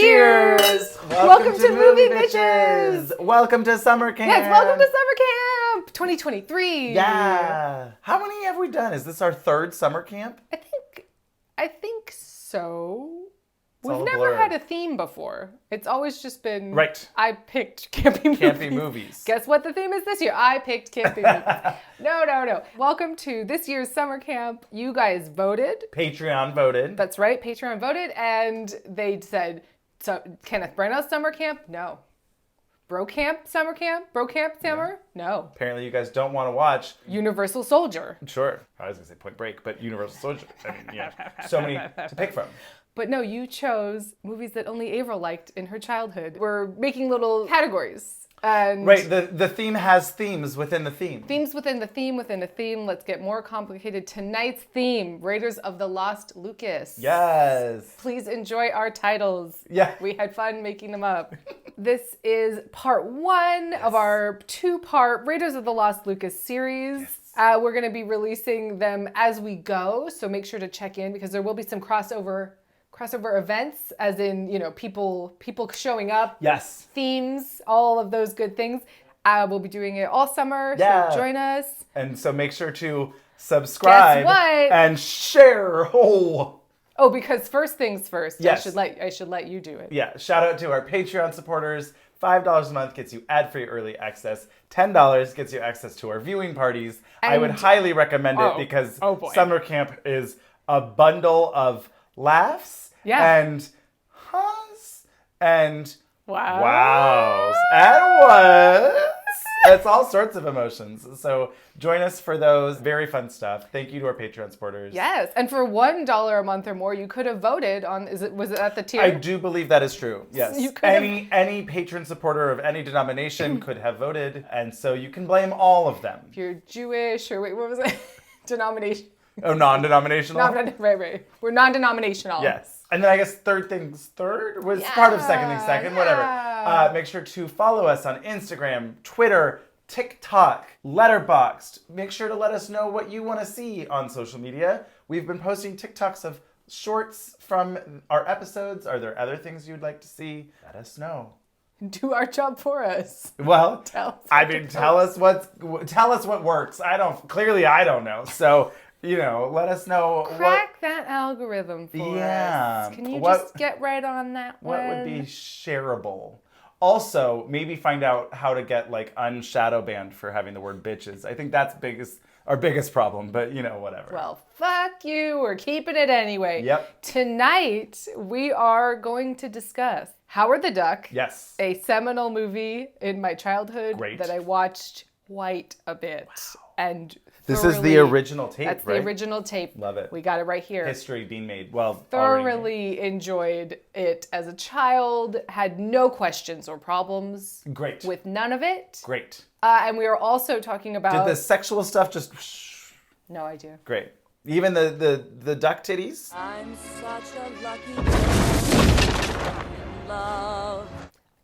Cheers! Welcome to MovieBitches! Welcome to summer camp! Yes, welcome to summer camp 2023! Yeah! How many have we done? Is this our third summer camp? I think so. It's We've never had a theme before. It's always just been... Right. I picked campy movies. Guess what the theme is this year? I picked campy movies. No. Welcome to this year's summer camp. You guys voted. Patreon voted. That's right. Patreon voted, and they said, so, Kenneth Branagh's summer camp? No. Bro camp summer camp? Bro camp summer? No. Apparently you guys don't want to watch... Universal Soldier. Sure. I was going to say Point Break, but Universal Soldier. I mean, yeah. So many to pick from. But no, you chose movies that only Avaryl liked in her childhood. We're making little categories. And right, the theme has themes within the theme. Themes within the theme within a theme. Let's get more complicated. Tonight's theme, Raiders of the Lost Lucas. Yes. Please enjoy our titles. Yeah. We had fun making them up. This is part one of our two-part Raiders of the Lost Lucas series. Yes. We're going to be releasing them as we go, so make sure to check in because there will be some crossover events, as in, you know, people showing up. Yes. Themes, all of those good things. We'll be doing it all summer, so join us. And so make sure to subscribe. Guess what? And share. Oh, because first things first. Yes. I should let you do it. Yeah, shout out to our Patreon supporters. $5 a month gets you ad-free early access. $10 gets you access to our viewing parties. And I would highly recommend it because summer camp is a bundle of laughs. Yeah. And huhs and wows and whats. It's all sorts of emotions. So join us for those very fun stuff. Thank you to our Patreon supporters. Yes, and for $1 a month or more, you could have voted on. Was it at the tier? I do believe that is true. Yes. You could any patron supporter of any denomination could have voted, and so you can blame all of them. If you're Jewish or what was it? Denomination. Oh, non-denominational? Right. We're non-denominational. Yes. And then I guess third things third was part of second things second, whatever. Make sure to follow us on Instagram, Twitter, TikTok, Letterboxd. Make sure to let us know what you want to see on social media. We've been posting TikToks of shorts from our episodes. Are there other things you'd like to see? Let us know. Do our job for us. Well, tell us what works. I don't know. So, you know, let us know. Crack that algorithm for us. Can you just get right on that one? What would be shareable? Also, maybe find out how to get like unshadow banned for having the word bitches. I think that's our biggest problem, but you know, whatever. Well, fuck you. We're keeping it anyway. Yep. Tonight, we are going to discuss Howard the Duck. Yes. A seminal movie in my childhood that I watched quite a bit. Wow. And this is the original tape, That's the original tape. Love it. We got it right here. History being made. Well, thoroughly enjoyed it as a child. Had no questions or problems. Great. With none of it. Great. And we are also talking about... Did the sexual stuff just... No idea. Great. Even the duck titties? I'm such a lucky girl in love.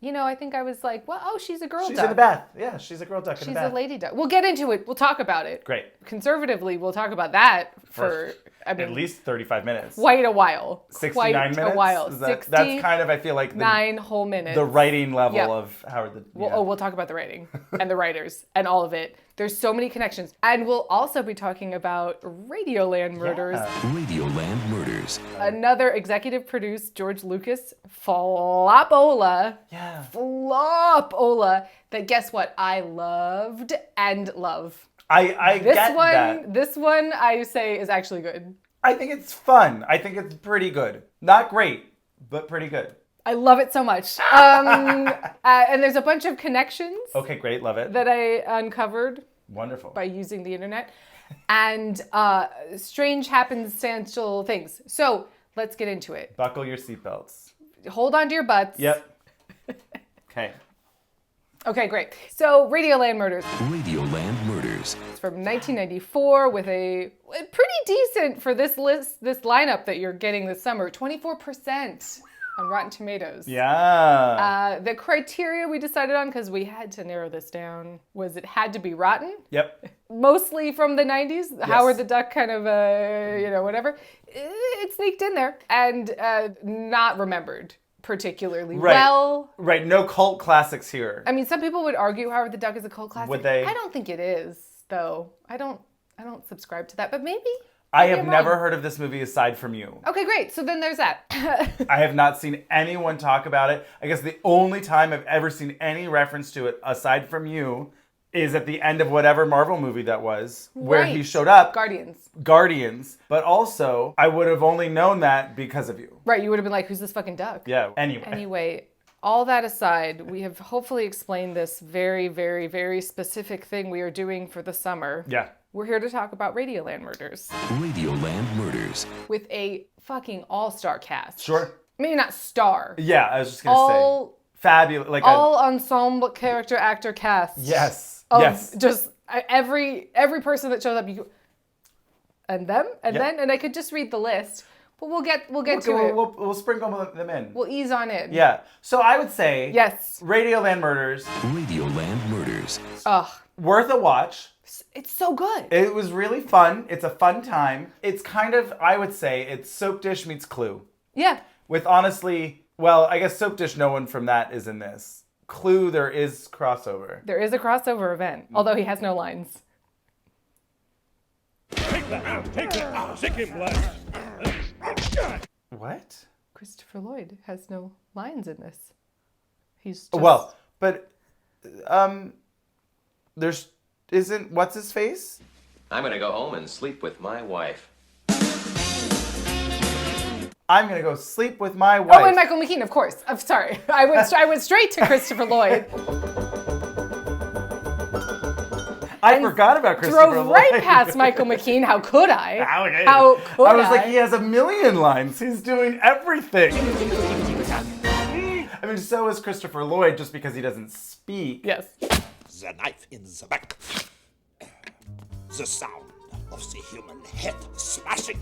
You know, I think I was like, well, she's a girl duck. She's in the bath. Yeah, she's a girl duck in the bath. She's a lady duck. We'll get into it. We'll talk about it. Great. Conservatively, we'll talk about that for at least 35 minutes. Quite a while. 69 minutes? Quite a while. That's kind of, I feel like, 9 whole minutes. The writing level of Howard the... We'll talk about the writing and the writers and all of it. There's so many connections. And we'll also be talking about Radioland Murders. Radioland Murders. Another executive produced George Lucas flopola. Yeah. Flopola. That guess what? I loved and love. I get that. This one I say is actually good. I think it's fun. I think it's pretty good. Not great, but pretty good. I love it so much. And there's a bunch of connections. Okay, great. Love it. That I uncovered. Wonderful. By using the internet. And strange happenstantial things. So let's get into it. Buckle your seatbelts. Hold on to your butts. Yep. Okay. Okay, great. So Radioland Murders. Radioland Murders. It's from 1994 with a pretty decent for this lineup that you're getting this summer. 24%. On Rotten Tomatoes. Yeah. The criteria we decided on, because we had to narrow this down, was it had to be rotten. Yep. Mostly from the 90s. Yes. Howard the Duck kind of, whatever. It sneaked in there. And not remembered. particularly Right. well. Right, no cult classics here. I mean, some people would argue Howard the Duck is a cult classic. Would they? I don't think it is, though. I don't subscribe to that, but maybe. I Maybe have I'm never wrong. heard of this movie aside from you. Okay, great. So then there's that. I have not seen anyone talk about it. I guess the only time I've ever seen any reference to it aside from you is at the end of whatever Marvel movie that was, where he Right. showed up. Guardians. But also, I would have only known that because of you. Right, you would have been like, who's this fucking duck? Yeah, anyway. Anyway, all that aside, we have hopefully explained this very, very, very specific thing we are doing for the summer. Yeah. We're here to talk about Radioland Murders Radioland Murders. with a fucking all-star cast. Sure. Maybe not star. Yeah, I was just going to say. Fabulous. Like all ensemble character actor cast. Yes. Of Yes. Just every person that shows up, you go, and them, and Yep. then, and I could just read the list, but we'll get to it. We'll sprinkle them in. We'll ease on in. Yeah. So I would say. Yes. Radioland Murders. Radioland Murders. Ugh, Worth a watch. it's so good. It was really fun. It's a fun time. It's kind of, I would say, it's Soap Dish meets Clue. Yeah. With honestly, well, I guess Soap Dish, no one from that is in this. Clue, there is crossover. There is a crossover event, although he has no lines. Take that, sick him, blast. What? Christopher Lloyd has no lines in this. He's just... Well, but there's isn't what's his face? I'm gonna go home and sleep with my wife. I'm gonna go sleep with my wife. Oh, and Michael McKean, of course. I'm sorry. I went straight to Christopher Lloyd. I forgot about Christopher Drove Lloyd. right past Michael McKean. How could I? How could I? I was like, he has a million lines. He's doing everything. I mean, so is Christopher Lloyd, just because he doesn't speak. Yes. The knife in the back. The sound of the human head smashing.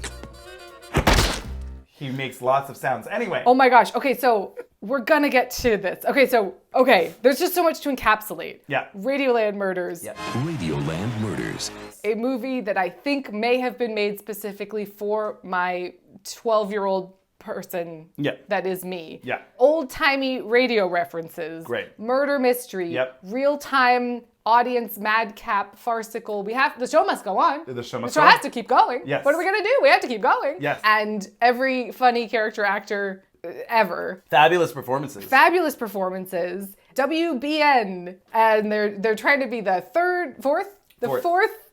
He makes lots of sounds. Anyway. Oh my gosh. Okay, so we're gonna get to this. Okay, there's just so much to encapsulate. Yeah. Radioland Murders. Yeah. Radioland Murders. A movie that I think may have been made specifically for my 12-year-old person. Yeah. That is me. Yeah. Old-timey radio references. Great. Murder mystery. Yep. Real-time audience madcap farcical. The show must go on. The show must The go show on. has to keep going. Yes. What are we gonna do? We have to keep going. Yes. And every funny character actor ever. Fabulous performances. Fabulous performances. WBN, and they're trying to be the fourth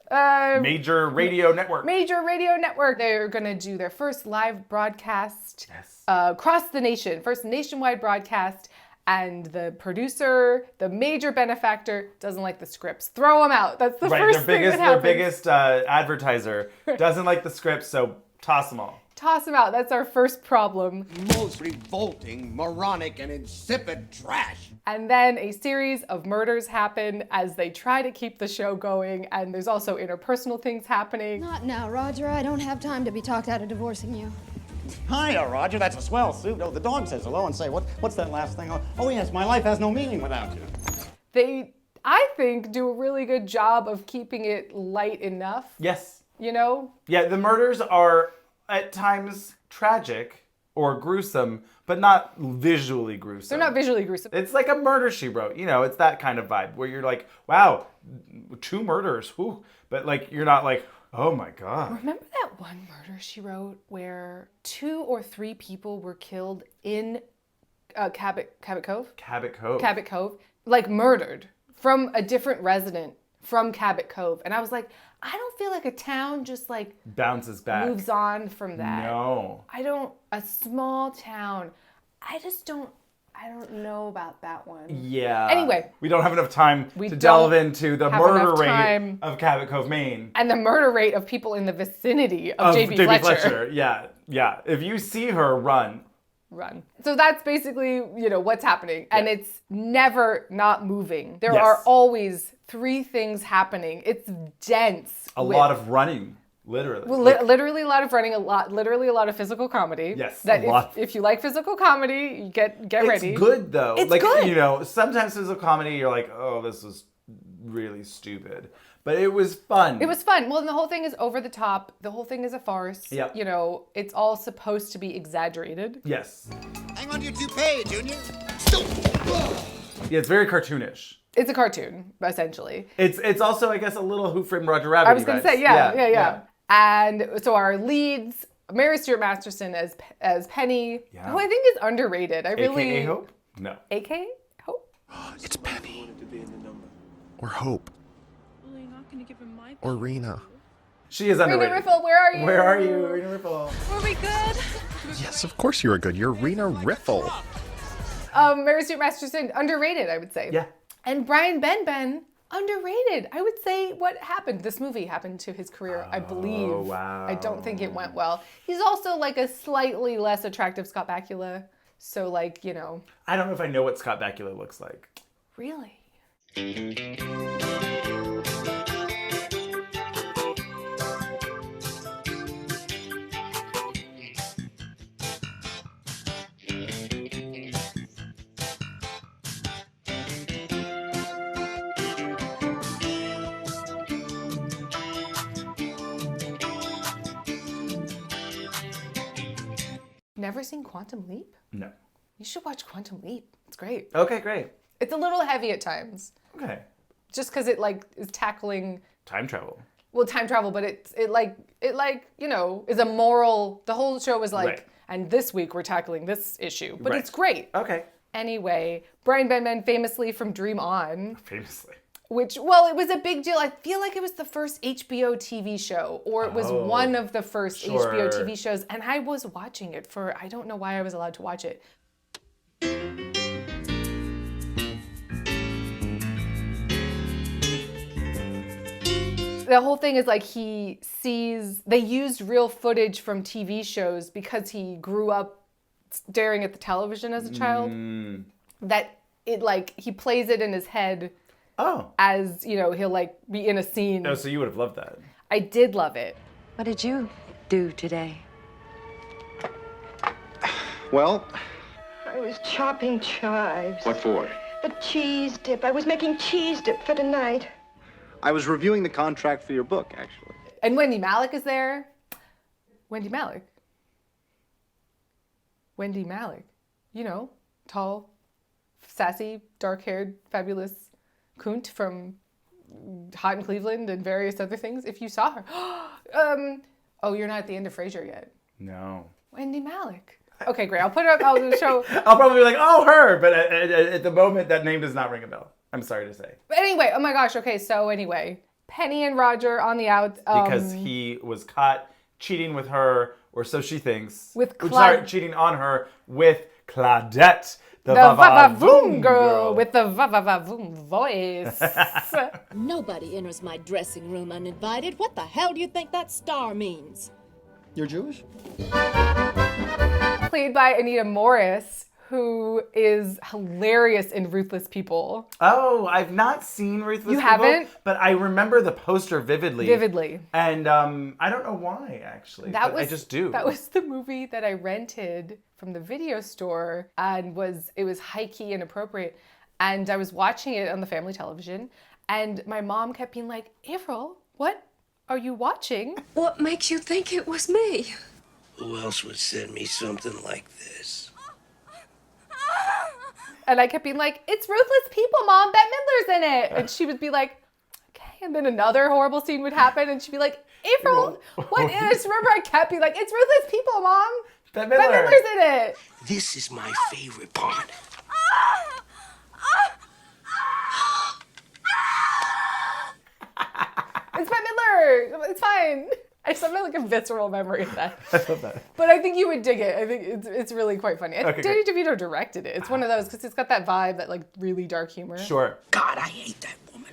Major radio network. major radio network. They're gonna do their first live broadcast Yes. across the nation, first nationwide broadcast. And the producer, the major benefactor, doesn't like the scripts. Throw them out. That's the first thing that Their happens. biggest advertiser doesn't like the scripts, so toss them all. Toss them out. That's our first problem. Most revolting, moronic, and insipid trash. And then a series of murders happen as they try to keep the show going, and there's also interpersonal things happening. Not now, Roger. I don't have time to be talked out of divorcing you. Hiya, Roger. That's a swell suit. Oh, the dog says hello and say, what's that last thing? Oh, yes, my life has no meaning without you. They, I think, do a really good job of keeping it light enough, Yes. you know? Yeah, the murders are at times tragic or gruesome, but not visually gruesome. They're not visually gruesome. It's like a Murder, She Wrote. You know, it's that kind of vibe where you're like, wow, 2 murders, whew. But like, you're not like, oh my God. Remember that one Murder, She Wrote where 2 or 3 people were killed in Cabot Cove? Cabot Cove. Cabot Cove. Like murdered from a different resident from Cabot Cove. And I was like, I don't feel like a town just like Bounces back. moves on from that. No. A small town, I don't know about that one. Yeah. Anyway. We don't have enough time We to delve don't into the have murder enough rate time. of Cabot Cove, Maine. And the murder rate of people in the vicinity of J.B. Fletcher. Yeah, yeah. If you see her, run. Run. So that's basically, what's happening. And it's never not moving. There Yes. are always 3 things happening. It's dense. A lot of running, literally. Well, literally a lot of running, literally a lot of physical comedy. Yes, That a lot. If you like physical comedy, you get ready. It's good though. It's like, good. Sometimes physical comedy, you're like, oh, this was really stupid. But it was fun. It was fun. Well, and the whole thing is over the top. The whole thing is a farce. Yep. It's all supposed to be exaggerated. Yes. Hang on to your toupee, Junior. Yeah, it's very cartoonish. It's a cartoon, essentially. It's also, I guess, a little Who Framed Roger Rabbit. I was going to say, yeah. And so our leads, Mary Stuart Masterson as Penny, who I think is underrated. AKA Hope? No. AKA Hope? It's Penny. Or Hope. Or Rena. She is underrated. Rena Riffle, where are you? Where are you, Rena Riffle? Were we good? Yes, of course you were good. You're Rena Riffle. Mary Stuart Masterson, underrated, I would say. Yeah. And Brian Benben, underrated. I would say what happened. This movie happened to his career, I believe. Oh, wow. I don't think it went well. He's also like a slightly less attractive Scott Bakula. So like, you know. I don't know if I know what Scott Bakula looks like. Really? Never seen Quantum Leap? No. You should watch Quantum Leap. It's great. Okay, great. It's a little heavy at times. Okay. Just because it like is tackling Time travel. well time travel, but it like you know is a moral. The whole show is like, Right. and this week we're tackling this issue, but Right. it's great. Okay. Anyway, Brian Benben famously from Dream On, Famously. which well it was a big deal. I feel like it was the first HBO TV show, or it was one of the first HBO TV shows, and I was watching it for I don't know why I was allowed to watch it. The whole thing is like they used real footage from TV shows because he grew up staring at the television as a child. That it like, he plays it in his head as, you know, he'll like be in a scene. Oh, so you would have loved that. I did love it. What did you do today? Well, I was chopping chives. what for? The cheese dip. I was making cheese dip for tonight. I was reviewing the contract for your book, actually. And Wendy Malick is there. Wendy Malick. You know, tall, sassy, dark-haired, fabulous coont from Hot in Cleveland and various other things. If you saw her. Oh, you're not at the end of Frasier yet. No. Wendy Malick. Okay, great. I'll put it up. I'll show. I'll probably be like, oh, her. But at the moment, that name does not ring a bell. I'm sorry to say. But anyway, oh my gosh. Okay, so anyway, Penny and Roger on the out. Because he was caught cheating with her, or so she thinks. Cheating on her with Claudette, the va-va-voom girl with the va-va-va-voom voice. Nobody enters my dressing room uninvited. What the hell do you think that star means? You're Jewish? Played by Anita Morris, who is hilarious in Ruthless People. Oh, I've not seen Ruthless People. You haven't? But I remember the poster vividly. And I don't know why, actually. I just do. That was the movie that I rented from the video store, and it was high-key inappropriate. And I was watching it on the family television, and my mom kept being like, Avaryl, what are you watching? What makes you think it was me? Who else would send me something like this? And I kept being like, it's Ruthless People, Mom. Bette Midler's in it. And she would be like, okay. And then another horrible scene would happen, and she'd be like, Avaryl, what? And I just remember I kept being like, it's Ruthless People, Mom. Bette Midler's in it. This is my favorite part. It's Bette Midler. It's fine. I just have like a visceral memory of that. I love that. But I think you would dig it. I think it's really quite funny. Okay, Danny DeVito directed it. It's one of those because it's got that vibe, that like really dark humor. Sure. God, I hate that woman.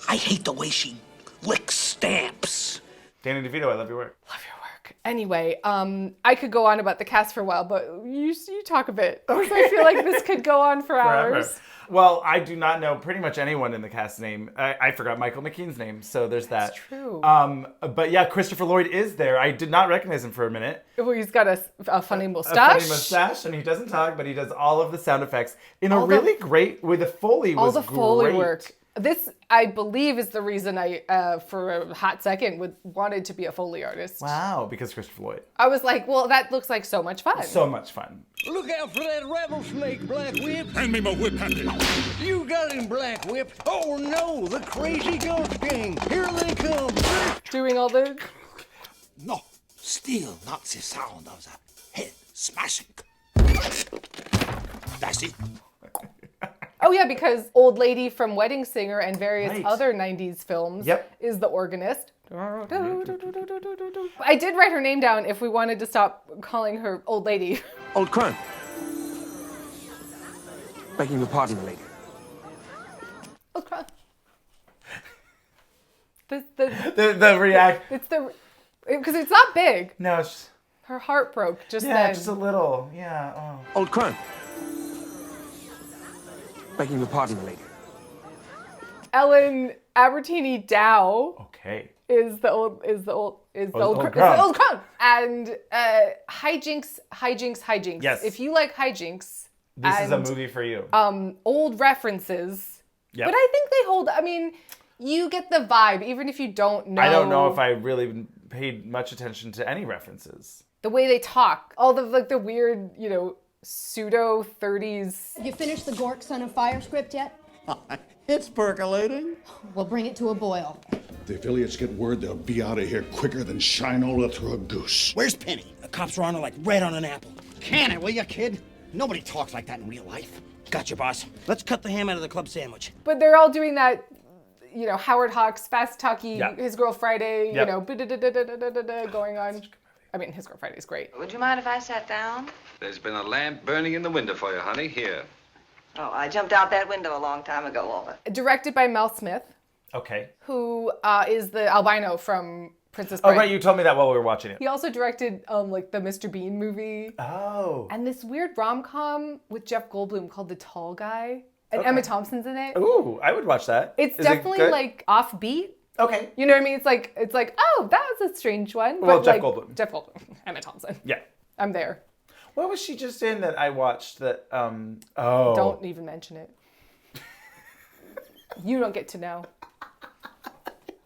I hate the way she licks stamps. Danny DeVito, I love your work. Love your work. Anyway, I could go on about the cast for a while, but you talk a bit. Okay. I feel like this could go on for hours. Well, I do not know pretty much anyone in the cast name. I forgot Michael McKean's name, so there's that. That's true. But yeah, Christopher Lloyd is there. I did not recognize him for a minute. Well, he's got a funny mustache. A funny mustache, and he doesn't talk, but he does all of the sound effects in a really great, with the Foley was great. All the Foley work This, I believe, is the reason I, for a hot second, wanted to be a Foley artist. Wow, because Christopher Lloyd. I was like, well, that looks like so much fun. So much fun. Look out for that rattlesnake, Black Whip. Hand me my whip, Handy. You got him, Black Whip. Oh no, the crazy ghost gang. Here they come. Doing all the... No, still not the sound of the head smashing. That's it. Oh yeah, because Old Lady from Wedding Singer and various Right. other 90s films Yep. is the organist. I did write her name down if we wanted to stop calling her Old Lady. Old crone. Begging your pardon, lady. Old crone. The react. It's the... Because it's not big. No, it's just... Her heart broke just Yeah, then. just a little. Yeah, oh. Old crone. Begging your pardon, lady. Ellen Abertini Dow Okay. is the old crone. And hijinks. Yes. If you like hijinks, This is a and, movie for you. old references. Yep. But I think they hold. I mean, you get the vibe, even if you don't know. I don't know if I really paid much attention to any references. The way they talk, all the weird, pseudo 30s. You finished the Gork Son of Fire script yet? It's percolating. We'll bring it to a boil. The affiliates get word they'll be out of here quicker than Shinola through a goose. Where's Penny? The cops are on her like red on an apple. Can it, will you, kid? Nobody talks like that in real life. Gotcha, boss. Let's cut the ham out of the club sandwich. But they're all doing that, Howard Hawks, Fast Talkie, Yeah. His Girl Friday, Yep. going on. I mean, His Girl Friday is great. Would you mind if I sat down? There's been a lamp burning in the window for you, honey. Here. Oh, I jumped out that window a long time ago, Walter. Directed by Mel Smith, Okay. who is the albino from Princess Oh, Bride. right, you told me that while we were watching it. He also directed the Mr. Bean movie. Oh. And this weird rom-com with Jeff Goldblum called The Tall Guy. And Emma Thompson's in it. Ooh, I would watch that. It's Is it definitely good? offbeat. Okay. You know what I mean? It's like, oh, that was a strange one. Well, But Jeff Goldblum. Jeff Goldblum. Emma Thompson. Yeah. I'm there. What was she just in that I watched that, Don't even mention it. You don't get to know.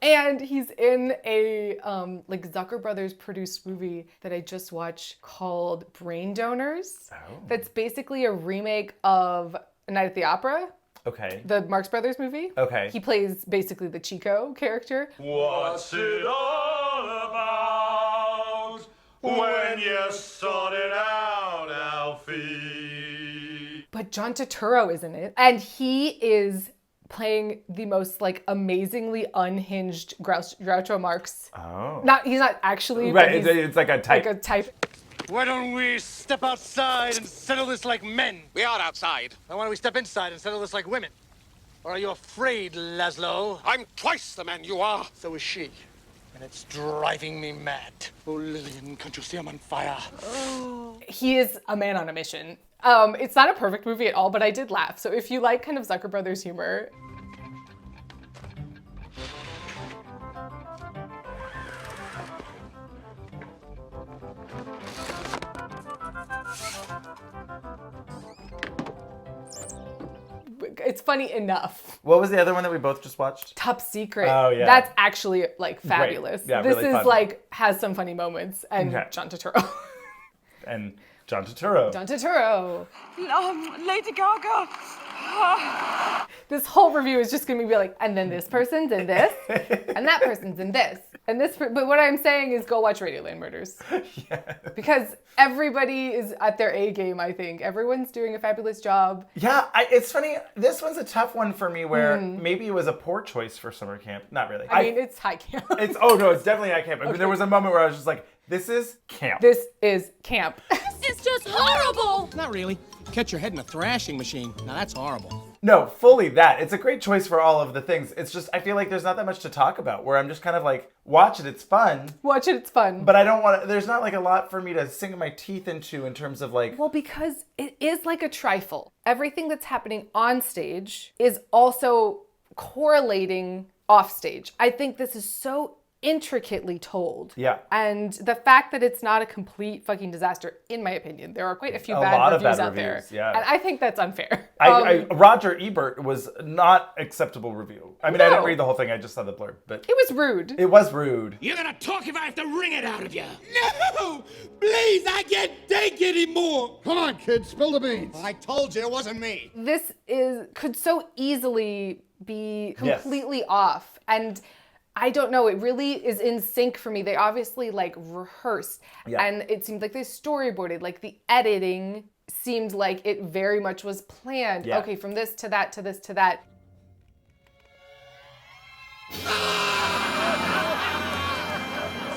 And he's in a Zucker Brothers produced movie that I just watched called Brain Donors. Oh. That's basically a remake of A Night at the Opera, Okay. the Marx Brothers movie. Okay. He plays basically the Chico character. What's it all about when you sort it out, Alfie? But John Turturro is in it. And he is playing the most amazingly unhinged Groucho Marx. Oh. He's not actually. Right, but he's it's like a type. Like a type. Why don't we step outside and settle this like men? We are outside. Now why don't we step inside and settle this like women? Or are you afraid, Laszlo? I'm twice the man you are. So is she. And it's driving me mad. Oh, Lillian, can't you see I'm on fire? He is a man on a mission. It's not a perfect movie at all, but I did laugh. So if you like kind of Zucker Brothers humor. It's funny enough. What was the other one that we both just watched? Top Secret. Oh, yeah. That's actually fabulous. Yeah, this really is fun. has some funny moments. And Okay. John Turturro. And John Turturro. John Turturro. Lady Gaga. This whole review is just going to be and then this person's in this, and that person's in this, and this. But what I'm saying is go watch Radioland Murders. Yeah. Because everybody is at their A game, I think. Everyone's doing a fabulous job. Yeah, it's funny. This one's a tough one for me where maybe it was a poor choice for summer camp. Not really. I mean, it's high camp. It's definitely high camp. I mean, there was a moment where I was just like, this is camp. This is camp. It's just horrible! Not really. Catch your head in a thrashing machine. Now that's horrible. No, fully that. It's a great choice for all of the things. It's just, I feel like there's not that much to talk about where I'm just kind of watch it, it's fun. Watch it, it's fun. But I don't want to, there's not a lot for me to sink my teeth into in terms of Well, because it is like a trifle. Everything that's happening on stage is also correlating off stage. I think this is so intricately told. Yeah. And the fact that it's not a complete fucking disaster, in my opinion, there are quite a few bad reviews out there. Yeah. And I think that's unfair. Roger Ebert was not acceptable review. I mean, I didn't read the whole thing. I just saw the blurb, but it was rude. It was rude. You're gonna talk if I have to wring it out of you. No! Please, I can't take anymore. Come on, kid, spill the beans. I told you it wasn't me. This could so easily be completely off. And I don't know, it really is in sync for me. They obviously like rehearsed and it seemed like they storyboarded, like the editing seemed like it very much was planned. Yeah. Okay, from this to that to this to that.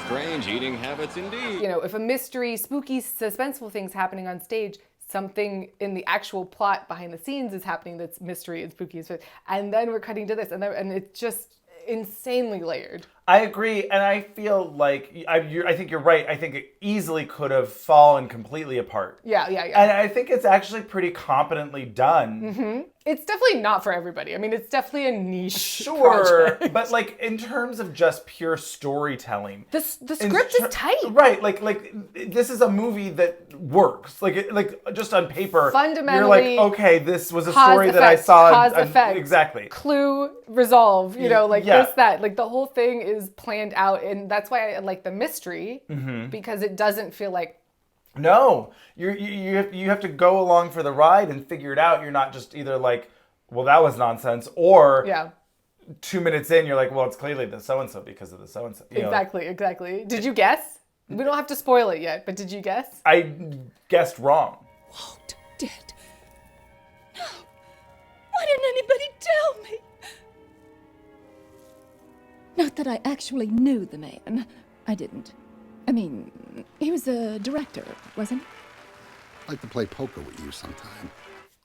Strange eating habits indeed. You know, if a mystery, spooky, suspenseful thing's happening on stage, something in the actual plot behind the scenes is happening that's mystery and spooky. And then we're cutting to this and it's just insanely layered. I agree, and I feel like I think you're right. I think it easily could have fallen completely apart. Yeah. And I think it's actually pretty competently done. Mm-hmm. It's definitely not for everybody. I mean, it's definitely a niche project. But like in terms of just pure storytelling, the script is tight. Right, like this is a movie that works. Like just on paper, fundamentally, you're like, okay, this was a story that I saw. Cause effect. Exactly. Clue, resolve. You know, like Yeah. this, that. Like the whole thing is planned out, and that's why I like the mystery because it doesn't feel like. No, you have to go along for the ride and figure it out. You're not just either like, well, that was nonsense, or 2 minutes in, you're like, well, it's clearly the so-and-so because of the so-and-so. Exactly. Did you guess? We don't have to spoil it yet, but did you guess? I guessed wrong. Walt dead. No. Why didn't anybody tell me? Not that I actually knew the man. I didn't. I mean, he was a director, wasn't he? I'd like to play poker with you sometime.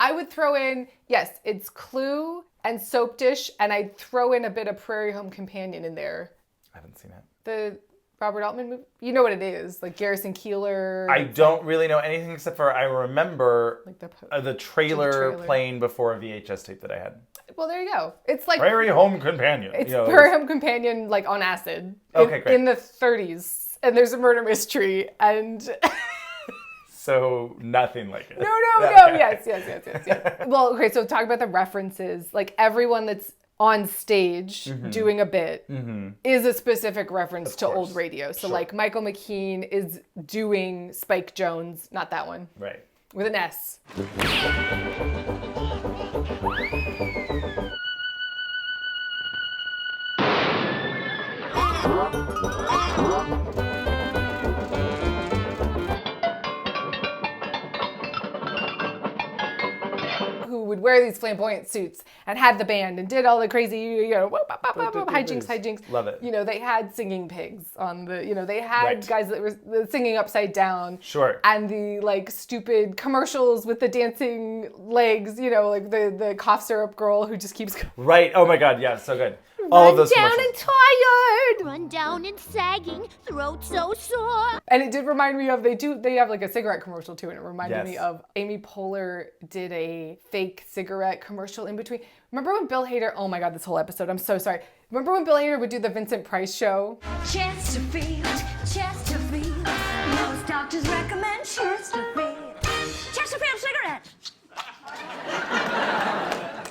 I would throw in, yes, it's Clue and Soap Dish, and I'd throw in a bit of Prairie Home Companion in there. I haven't seen it. The Robert Altman movie? You know what it is, like Garrison Keillor. I don't really know anything except for I remember like the trailer playing before a VHS tape that I had. Well, there you go. It's like Prairie Home Companion. It's Prairie Home Companion, like on acid. Okay, great. In the 30s. And there's a murder mystery, and so nothing like it. No, yes. Well, okay, so talk about the references. Like everyone that's on stage doing a bit is a specific reference to old radio. So like Michael McKean is doing Spike Jones, not that one. Right. With an S. Who would wear these flamboyant suits and had the band and did all the crazy, hijinks. Love it. You know, they had singing pigs on the, you know, they had guys that were singing upside down. Sure. And the like stupid commercials with the dancing legs, you know, like the cough syrup girl who just keeps going. Right. Oh my God. Yeah. So good. All of those down commercials. and tired. Run down and sagging, throat so sore. And it did remind me of, they have like a cigarette commercial too, and it reminded me of Amy Poehler did a fake cigarette commercial in between. Remember when Bill Hader, oh my God, this whole episode, I'm so sorry. Remember when Bill Hader would do the Vincent Price show? Chesterfield. Most doctors recommend Chesterfield. Chesterfield cigarettes.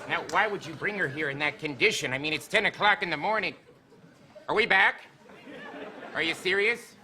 Now, why would you bring her here in that condition? I mean, it's 10 o'clock in the morning. Are we back? Are you serious?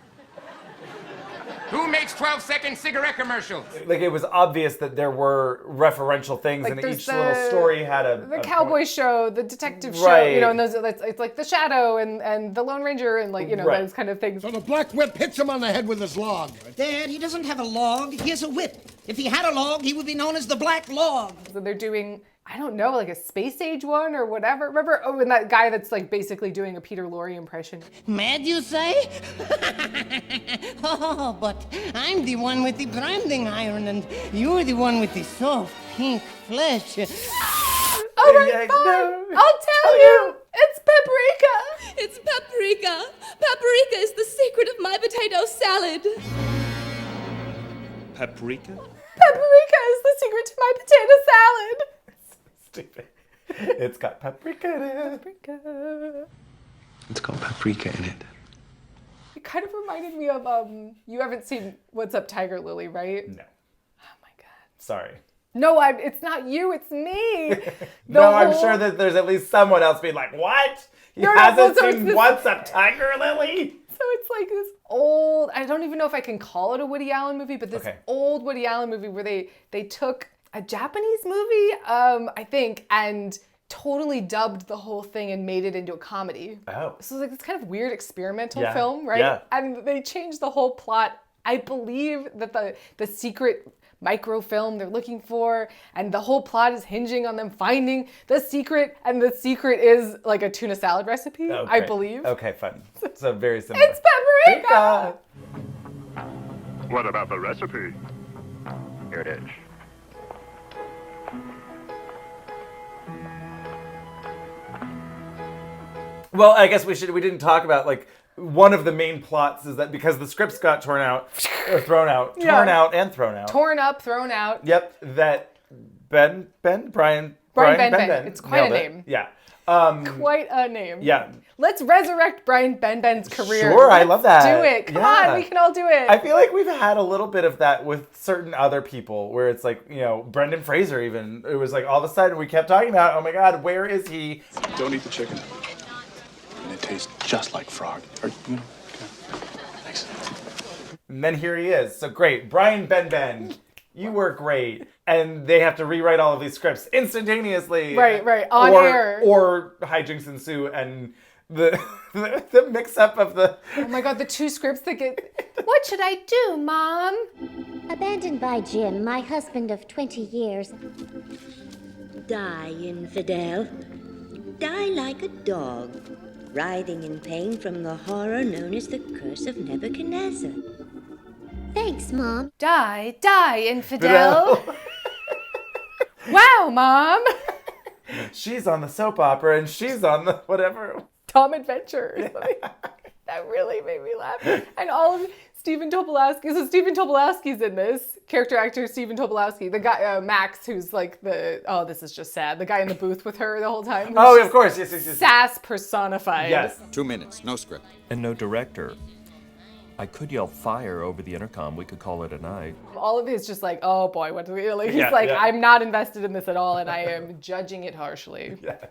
Who makes 12-second cigarette commercials? Like it was obvious that there were referential things, Like and there's each little story had the cowboy show, the detective show, Right. you know, and it's like the Shadow and the Lone Ranger and like, you know, those kind of things. So the black whip hits him on the head with his log. Dad, he doesn't have a log. He has a whip. If he had a log, he would be known as the Black Log. So they're doing, I don't know, like a space age one or whatever. Remember? Oh, and that guy that's like basically doing a Peter Lorre impression. Mad, you say? Oh, but I'm the one with the branding iron, and you're the one with the soft pink flesh. All right, fine. I'll tell you. It's paprika. It's paprika. Paprika is the secret of my potato salad. Paprika? Paprika is the secret to my potato salad. Stupid. It's got paprika in it. It's got paprika in it. It kind of reminded me of, you haven't seen What's Up, Tiger Lily, right? No. Oh my God. Sorry. No, it's not you, it's me. No, I'm sure that there's at least someone else being like, what? He hasn't seen What's Up, Tiger Lily? So it's like this old, I don't even know if I can call it a Woody Allen movie, but this old Woody Allen movie where they took a Japanese movie, I think, and totally dubbed the whole thing and made it into a comedy. Oh. So it's like this kind of weird experimental film, right? Yeah. And they changed the whole plot. I believe that the secret microfilm they're looking for, and the whole plot is hinging on them finding the secret, and the secret is like a tuna salad recipe, I believe. Okay, fun. So very similar. It's paprika! What about the recipe? Here it is. Well, I guess we didn't talk about, like, one of the main plots is that because the scripts got torn out, or thrown out, torn out and thrown out. Torn up, thrown out. Yep, that Brian Ben. It's quite a name. Yeah. Quite a name. Yeah. Let's resurrect Brian Ben's career. Sure, I love that. Do it. Come on, we can all do it. I feel like we've had a little bit of that with certain other people where it's like, Brendan Fraser even. It was like all of a sudden we kept talking about, oh my God, where is he? Don't eat the chicken. And it tastes just like frog. Thanks. And then here he is. So great. Brian Ben. You were great. And they have to rewrite all of these scripts instantaneously. Right. On air. Or hijinks ensue and the mix-up of the... Oh my God, the two scripts that get... What should I do, Mom? Abandoned by Jim, my husband of 20 years. Die, infidel. Die like a dog, writhing in pain from the horror known as the Curse of Nebuchadnezzar. Thanks, Mom. Die, infidel. Wow, Mom. She's on the soap opera and she's on the whatever. Tom Adventure or something. That really made me laugh. And all of Stephen Tobolowsky. So Stephen Tobolowsky's in this. Character actor Stephen Tobolowsky. The guy, Max, who's like this is just sad. The guy in the booth with her the whole time. Oh, of course. Yes. Sass personified. Yes. 2 minutes, no script. And no director. I could yell fire over the intercom. We could call it a night. All of it is just like, oh boy, what do we... Like, he's I'm not invested in this at all, and I am judging it harshly. Yes.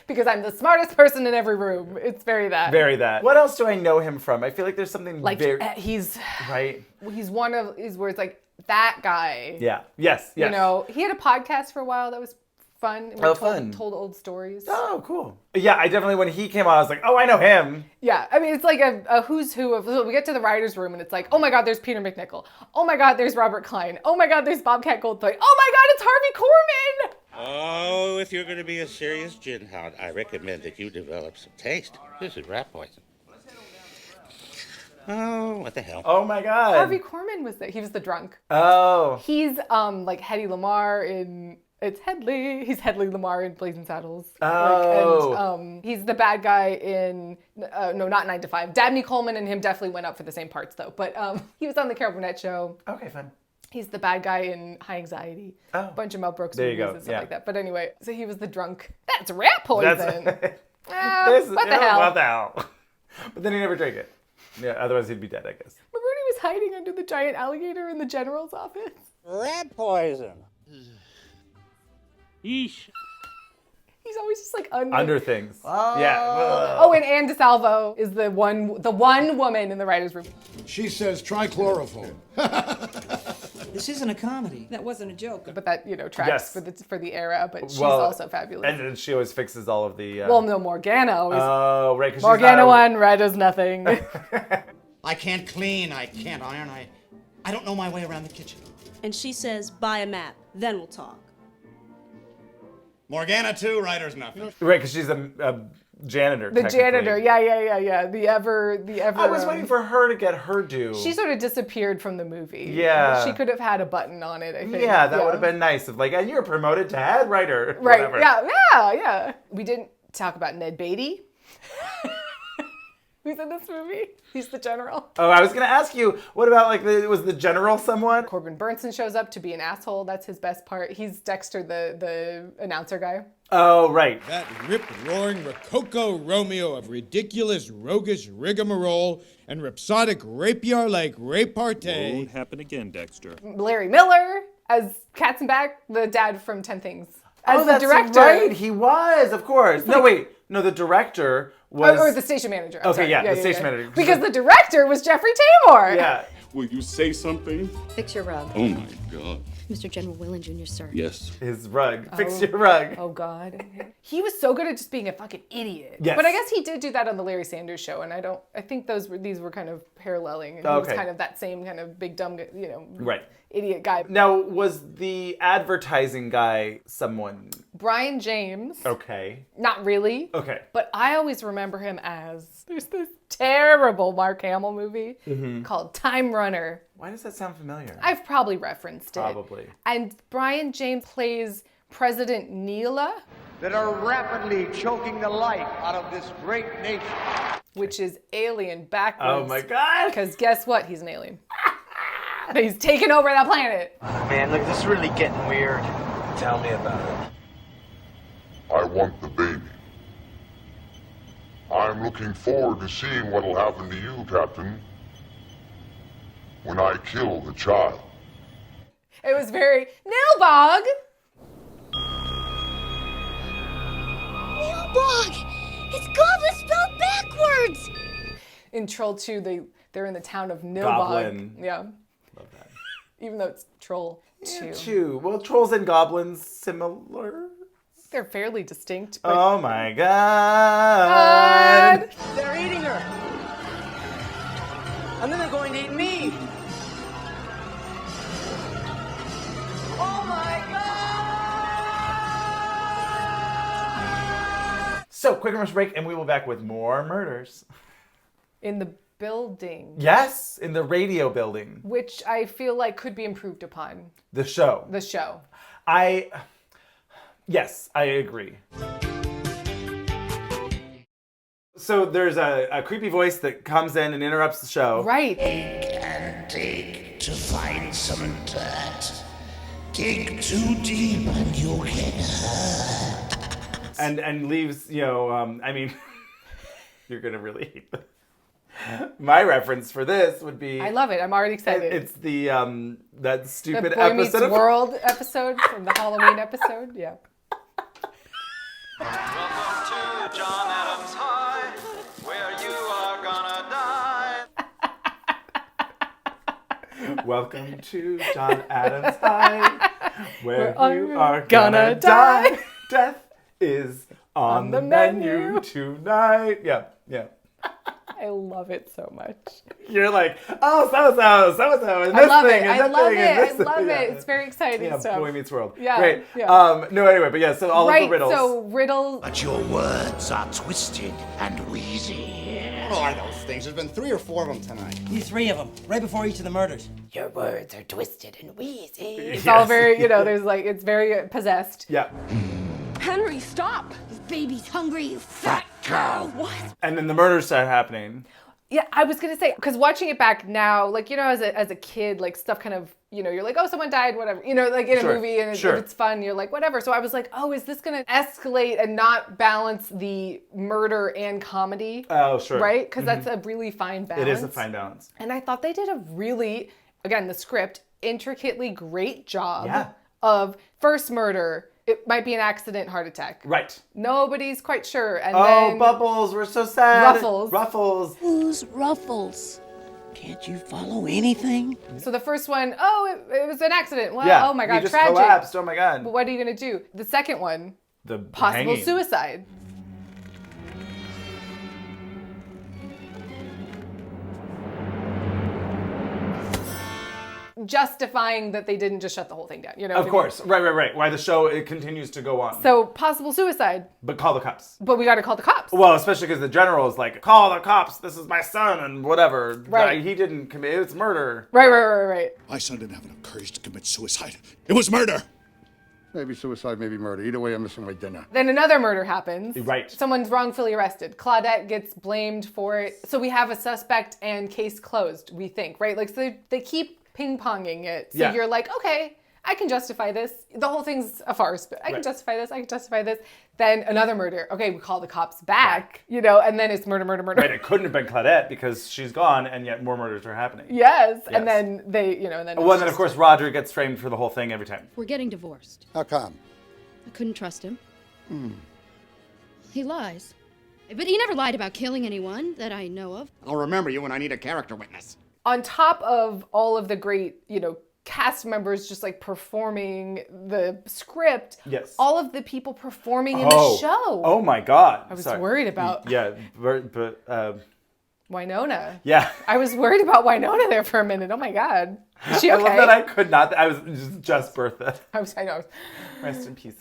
Because I'm the smartest person in every room. It's very that. Very that. What else do I know him from? I feel like there's something like very... he's... Right. He's one of... where it's like, that guy. Yeah. Yes. You know, he had a podcast for a while that was fun. Told old stories. Oh, cool. Yeah, I definitely, when he came on, I was like, oh, I know him. Yeah, I mean, it's like a who's who of, so we get to the writer's room and it's like, oh my God, there's Peter McNichol. Oh my God, there's Robert Klein. Oh my God, there's Bobcat Goldthwait. Oh my God, it's Harvey Korman. Oh, if you're going to be a serious gin hound, I recommend that you develop some taste. This is rat poison. Oh, what the hell? Oh my God. Harvey Korman was there. He was the drunk. Oh. He's like Hedy Lamarr in... It's Headley. He's Headley Lamarr in Blazing Saddles. Oh. And he's the bad guy in, no, not 9 to 5. Dabney Coleman and him definitely went up for the same parts though. But he was on the Carol Burnett show. Okay, fun. He's the bad guy in High Anxiety. Oh. A bunch of Mel Brooks there movies you go. and stuff like that. But anyway, so he was the drunk. That's rat poison. What the hell? What the hell? But then he never drank it. Yeah, otherwise he'd be dead, I guess. Remember when he was hiding under the giant alligator in the general's office? Rat poison. Yeesh. He's always just like under things. Oh. Yeah. Oh, and Ann DeSalvo is the one woman in the writer's room. She says try chloroform. This isn't a comedy. That wasn't a joke. But that, tracks Yes. for the era, but she's also fabulous. And then she always fixes all of the... Well, no, Morgana always... Oh, right, because Morgana one, Red does nothing. I can't clean, I can't iron, I don't know my way around the kitchen. And she says, buy a map, then we'll talk. Morgana too, writer's nothing. Right, because she's a janitor. The janitor, yeah. The ever. I was waiting for her to get her due. She sort of disappeared from the movie. Yeah. She could have had a button on it, I think. Yeah, that would have been nice. Of like, and you're promoted to head writer. Right, whatever. yeah. We didn't talk about Ned Beatty. who's in this movie. He's the general. Oh, I was going to ask you, what about, like, was the general someone? Corbin Burnson shows up to be an asshole. That's his best part. He's Dexter, the announcer guy. Oh, right. That rip-roaring Rococo Romeo of ridiculous, roguish rigmarole and rhapsodic rapier-like repartee. Won't happen again, Dexter. Larry Miller as Katzenbach, the dad from 10 Things. As the that's director. Right, he was, of course. No, wait. No, the director was... Or the station manager. I'm sorry. The station manager. Because the director was Jeffrey Tambor. Yeah. Will you say something? Fix your rug. Oh my God. Mr. General Willen Jr., sir. Yes. His rug. Fix your rug. Oh, God. He was so good at just being a fucking idiot. Yes. But I guess he did do that on the Larry Sanders Show, and I think these were kind of paralleling. And he was kind of that same kind of big, dumb, right. idiot guy. Now, was the advertising guy someone? Brian James. Okay. Not really. Okay. But I always remember him as, there's this terrible Mark Hamill movie called Time Runner. Why does that sound familiar? I've probably referenced it. Probably. And Brian James plays President Neela. That are rapidly choking the life out of this great nation. Which is alien backwards. Oh my God. Because guess what? He's an alien. He's taken over that planet. Man, look, this is really getting weird. Tell me about it. I want the baby. I'm looking forward to seeing what'll happen to you, Captain, when I kill the child. It was very Nilbog. Nilbog! It's Goblin spelled backwards! In Troll 2, they're in the town of Nilbog. Goblin. Yeah. Love that. Even though it's Troll 2. Yeah, 2. Well, trolls and goblins similar. They're fairly distinct. But... Oh my God. They're eating her. And then they're going to eat me. Oh my God. So, quick commercial break, and we will be back with more murders. In the building. Yes, in the radio building. Which I feel like could be improved upon. The show. The show. Yes, I agree. So there's a creepy voice that comes in and interrupts the show. Right. And dig to find some dirt. Dig too deep and you'll get hurt. And leaves, I mean, you're going to really hate this. My reference for this would be... I love it. I'm already excited. It's the, that stupid the Boy Meets episode of... World episode from the Halloween episode. Yeah. Welcome to John Adams High, where you are gonna die. Welcome to John Adams High, where you are gonna die. Death is on the menu tonight. Yeah. I love it so much. You're like, oh, so-and-so, and this I love thing, it. and that thing, and this I love thing. it. It's very exciting Yeah, stuff. Boy Meets World. Yeah. Great. Yeah. No, anyway, but yeah, so all of the riddles. So riddles. But your words are twisted and wheezy. What are those things? There's been 3 or 4 of them tonight. These 3 of them, right before each of the murders. Your words are twisted and wheezy. It's all very, there's it's very possessed. Yeah. Henry, stop! This baby's hungry, you fat cow. What? And then the murders start happening. Yeah, I was gonna say, because watching it back now, as a kid, stuff kind of, you're like, oh, someone died, whatever, in a movie, and it's fun, you're like, whatever. So I was like, oh, is this gonna escalate and not balance the murder and comedy? Oh, sure. Right? Because that's a really fine balance. It is a fine balance. And I thought they did a really, again, the script, intricately great job of first murder. It might be an accident, heart attack. Right. Nobody's quite sure. And then Bubbles, we're so sad. Ruffles. Who's Ruffles? Can't you follow anything? So the first one, it was an accident. Well, yeah, oh my God, he just tragic. collapsed. Oh my God. But what are you gonna do? The second one, the possible hanging. Suicide. Justifying that they didn't just shut the whole thing down, Of course, right. Why the show it continues to go on. So possible suicide. But call the cops. But we got to call the cops. Well, especially because the general is like, call the cops. This is my son and whatever. Right. He didn't commit. It's murder. Right. My son didn't have enough courage to commit suicide. It was murder. Maybe suicide, maybe murder. Either way, I'm missing my dinner. Then another murder happens. Right. Someone's wrongfully arrested. Claudette gets blamed for it. So we have a suspect and case closed, we think, right? Like, so they keep ping-ponging it. So you're like, okay, I can justify this. The whole thing's a farce, but I can justify this. I can justify this. Then another murder. Okay, we call the cops back, you know, and then it's murder. Right, it couldn't have been Claudette because she's gone, and yet more murders are happening. Yes. And then they, you know, and then. Well, and then of course Roger gets framed for the whole thing every time. We're getting divorced. How come? I couldn't trust him. He lies. But he never lied about killing anyone that I know of. I'll remember you when I need a character witness. On top of all of the great, you know, cast members just like performing the script, all of the people performing in the show. Oh my God. I was worried about. Yeah, but Winona. Yeah. I was worried about Winona there for a minute. Oh my God. Is she okay? I love that I could not. I was just Bertha. I know. Rest in pieces.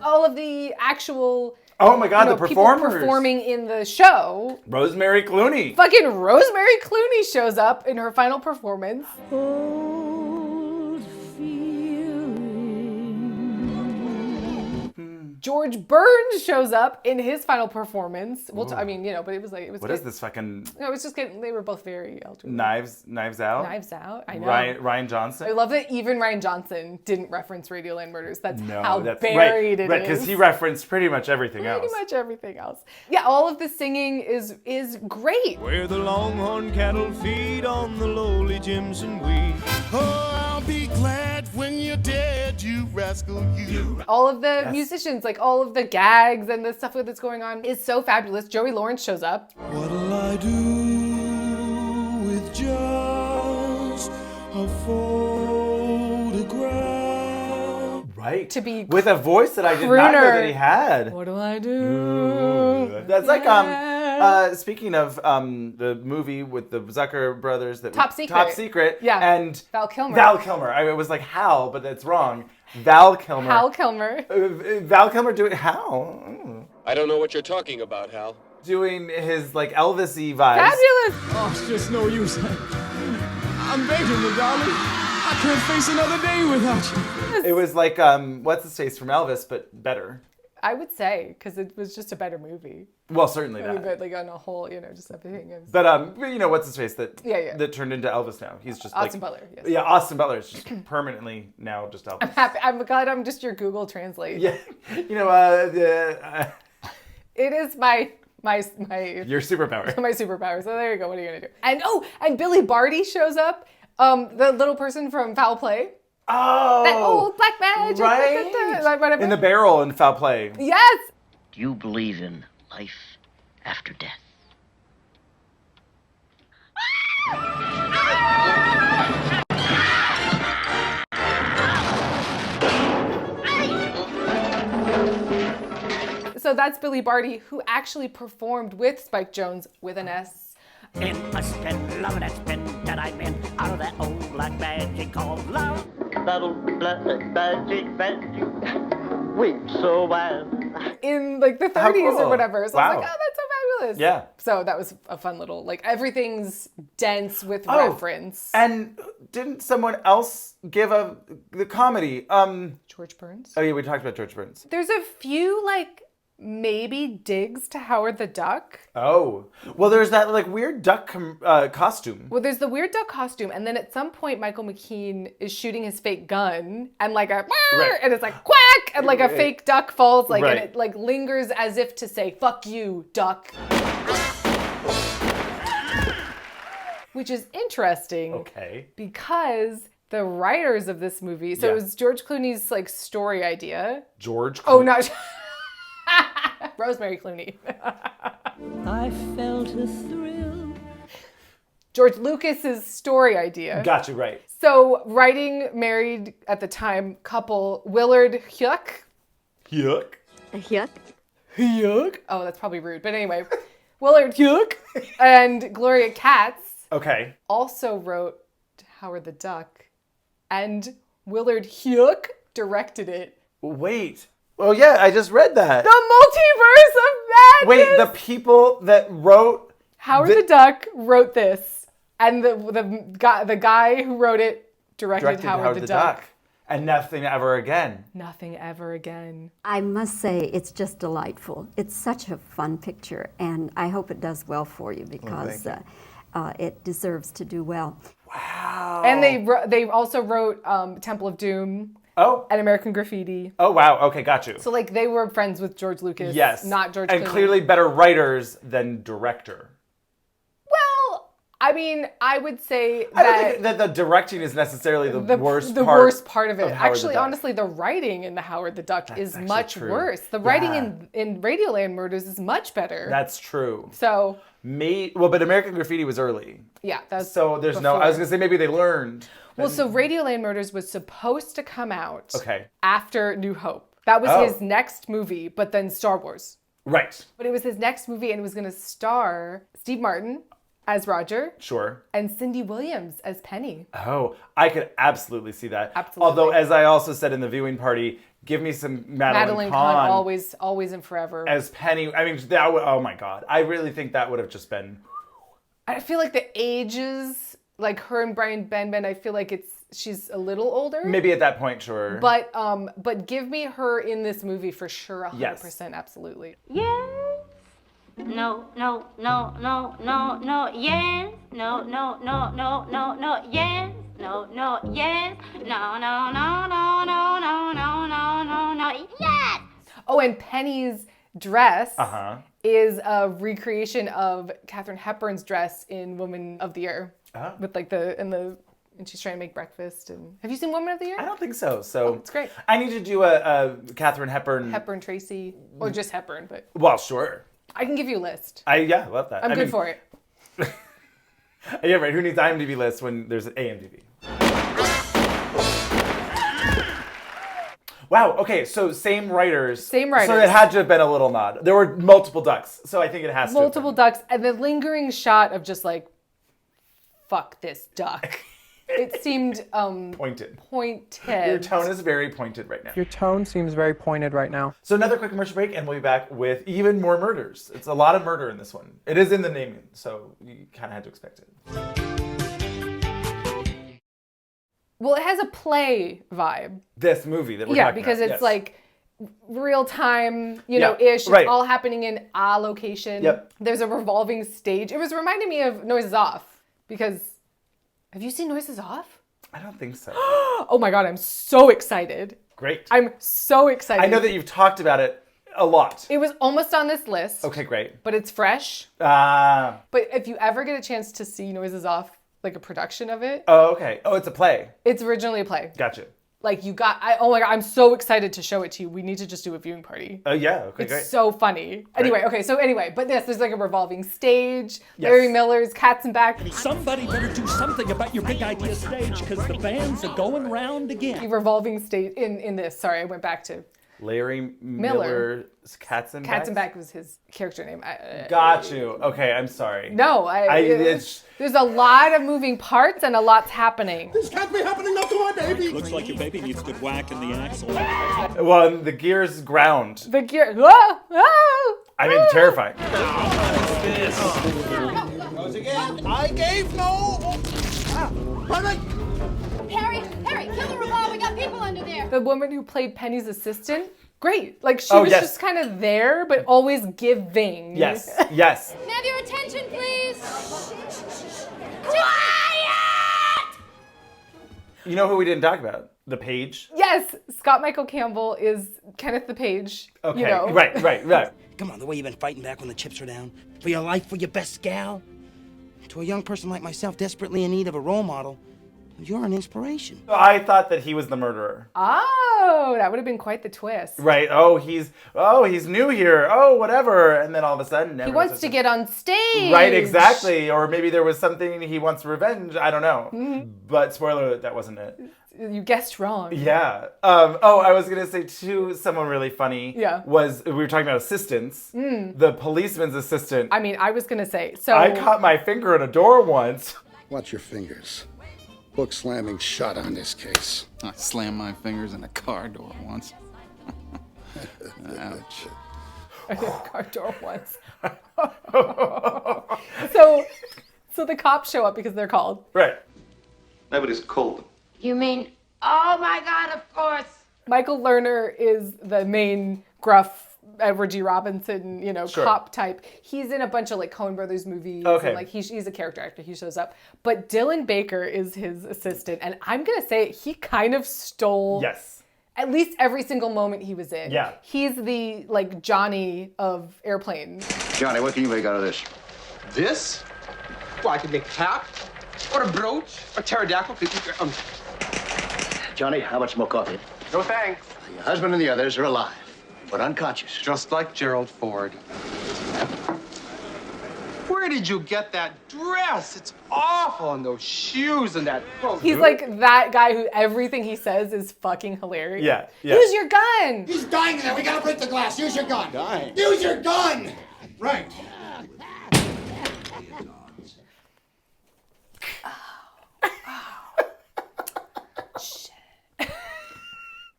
All of the actual oh my God, the performers people performing in the show. Rosemary Clooney. Fucking Rosemary Clooney shows up in her final performance. George Burns shows up in his final performance. Well, I mean, you know, but it was like it was. What is this fucking? No, it was just getting. They were both very elderly. Knives Out. Knives Out. I know. Ryan Johnson. I love that even Ryan Johnson didn't reference Radioland Murders. That's how that's buried it is. Right, because he referenced pretty much everything else. Pretty much everything else. Yeah, all of the singing is great. Where the longhorn cattle feed on the lowly Jimson weed. Oh, I'll be glad when you're dead, you rascal, you. All of the musicians, like all of the gags and the stuff that's going on is so fabulous. Joey Lawrence shows up. What'll I do with just a photograph? Right. To be with a voice that I did not know that he had. What do I do? Ooh. That's like speaking of the movie with the Zucker brothers that Top Secret. Top Secret. Yeah. And Val Kilmer. I was like Hal, but that's wrong. Val Kilmer. Hal Kilmer. Val Kilmer doing Hal. I don't know what you're talking about, Hal. Doing his like Elvis-y vibes. Fabulous. Oh, it's just no use. I'm begging you, darling. I can't face another day without you. It was like what's his face from Elvis, but better. I would say, because it was just a better movie. Well, certainly that. But like on a whole, you know, just everything. But you know, what's his face that that turned into Elvis now? He's just Austin Butler. Yes. Yeah, Austin Butler is just permanently now just Elvis. I'm happy. I'm glad I'm just your Google Translate. Yeah, you know, it is my your superpower. My superpower. So there you go. What are you gonna do? And Billy Barty shows up. The little person from Foul Play. Oh, that old black magic. Right. In the barrel in Foul Play. Yes. Do you believe in life after death? So that's Billy Barty, who actually performed with Spike Jonze with an S. In a spin, love that spin that I'm in, out of that old black magic called love. That old black magic, weep so wild. In like the 30s or whatever. So I was like, oh, that's so fabulous. Yeah. So that was a fun little, like everything's dense with reference. And didn't someone else give the comedy? George Burns? Oh yeah, we talked about George Burns. There's a few like maybe digs to Howard the Duck. Oh. Well, there's that like weird duck costume. Well, there's the weird duck costume, and then at some point Michael McKean is shooting his fake gun, and like and it's like quack, and like a fake duck falls, like and it like lingers as if to say "fuck you, duck," which is interesting. Okay. Because the writers of this movie, so it was George Clooney's like story idea. George Clooney. Oh, not Rosemary Clooney. I felt a thrill. George Lucas's story idea. Got you, right. So, writing married at the time couple Willard Huyck. Huyck? Huyck? Huyck? Oh, that's probably rude. But anyway, Willard Huyck and Gloria Katz. Okay. Also wrote Howard the Duck. And Willard Huyck directed it. Wait. Oh yeah, I just read that. The multiverse of madness. Wait, the people that wrote Howard the Duck wrote this, and the guy who wrote it directed Howard the Duck. And Nothing Ever Again. Nothing Ever Again. I must say, it's just delightful. It's such a fun picture, and I hope it does well for you because it deserves to do well. Wow. And they also wrote Temple of Doom. Oh. And American Graffiti. Oh, wow. Okay, got you. So, like, they were friends with George Lucas. Yes. Not George And Clooney. clearly better writers than director. Well, I mean, I would say I don't think that the directing is necessarily the worst part. The worst part of it. Howard Actually, the Duck. honestly, the writing in the Howard the Duck is much true. worse. The writing in Radioland Murders is much better. That's true. So, but American Graffiti was early. yeah, that's So there's no, I was going to say maybe they learned. Well, so Radioland Murders was supposed to come out Okay. after New Hope. That was his next movie, but then Star Wars. Right. But it was his next movie, and it was going to star Steve Martin as Roger. Sure. And Cindy Williams as Penny. Oh, I could absolutely see that. Absolutely. Although, as I also said in the viewing party, give me some Madeline Kahn always and forever. as Penny. I mean, that would, oh my God. I really think that would have just been... I feel like the ages, like her and Brian Benben, I feel like she's a little older. Maybe at that point, sure. But give me her in this movie for sure, 100%, Yes. absolutely. Yes. No, no, no, no, no, no, yes. No, no, no, no, no, no, yes. No, no, yes. No, no, no, no, no, no, no, no, no, no, yes. Oh, and Penny's dress is a recreation of Katharine Hepburn's dress in Woman of the Year. With like and she's trying to make breakfast. And have you seen Woman of the Year? I don't think so. So it's great. I need to do a Katharine Hepburn. Hepburn Tracy, or just Hepburn, but Well, sure. I can give you a list. Yeah, love that. I'm good for it. Yeah, right. Who needs IMDb list when there's an AMDb? Wow. Okay. So same writers. Same writers. So it had to have been a little nod. There were multiple ducks, so I think it has to. Multiple ducks, and the lingering shot of just like, fuck this duck. It seemed Pointed. Pointed. Your tone is very pointed right now. Your tone seems very pointed right now. So another quick commercial break, and we'll be back with even more murders. It's a lot of murder in this one. It is in the naming, so you kind of had to expect it. Well, it has a play vibe. This movie that we're talking about. Because it's yes. like real time, you Yeah, know, ish. right. It's all happening in a location. Yep. There's a revolving stage. It was reminding me of Noises Off because have you seen Noises Off? I don't think so. Oh my God, I'm so excited. Great. I'm so excited. I know that you've talked about it a lot. It was almost on this list. Okay, great. But it's fresh. Ah. But if you ever get a chance to see Noises Off, like a production of it. Oh, okay. Oh, it's a play. It's originally a play. Gotcha. Like oh my God, I'm so excited to show it to you. We need to just do a viewing party. Oh, yeah. Okay, It's great. so funny. Anyway, but yes, there's like a revolving stage. Yes. Larry Miller's Cats and Back. Somebody better do something about your big idea stage, because the bands are going round again. The revolving stage in this. Sorry, I went back to Larry Miller's Cats and Back? Cats and Back was his character name. Got you. Okay, I'm sorry. No, there's a lot of moving parts and a lot's happening. This can't be happening now to my baby. Looks like your baby needs a good whack in the axle. Well, the gear's ground. The gear. Ah, ah, I mean, terrifying. I gave no. Harry, kill the revolver. We got people under there. The woman who played Penny's assistant, great. Like she Oh, was yes. just kind of there, but always giving. Yes, yes. Can I have your attention, please? You know who we didn't talk about? The Page. Yes, Scott Michael Campbell is Kenneth the Page. Okay, You know. right. Come on, the way you've been fighting back when the chips are down. For your life, for your best gal. To a young person like myself, desperately in need of a role model, you're an inspiration. I thought that he was the murderer. Oh, that would have been quite the twist. Right. He's new here. Oh, whatever. And then all of a sudden, He wants to get on stage. Right, exactly. Or maybe there was something he wants revenge. I don't know. Mm-hmm. But spoiler alert, that wasn't it. You guessed wrong. Yeah. I was gonna say too. Someone really funny. Yeah. Was we were talking about assistants. The policeman's assistant. I mean, I was gonna say so. I caught my finger in a door once. Watch your fingers. Book slamming shut on this case. I slammed my fingers in a car door once. Ouch. I hit the car door once. So the cops show up because they're called. Right. Nobody's called them. You mean, oh my God, of course. Michael Lerner is the main gruff Edward G. Robinson, Sure. cop type. He's in a bunch of like Coen Brothers movies. Okay. And, he's a character actor. He shows up. But Dylan Baker is his assistant. And I'm going to say he kind of stole at least every single moment he was in. Yeah. He's the Johnny of Airplane. Johnny, what can you make out of this? This? Well, I could make a cap, or a brooch, a pterodactyl. Johnny, how much more coffee? No thanks. Your husband and the others are alive, but unconscious. Just like Gerald Ford. Where did you get that dress? It's awful, and those shoes and that. He's like that guy who everything he says is fucking hilarious. Yeah. Use your gun. He's dying there. We gotta break the glass. Use your gun. Dying. Use your gun. Right.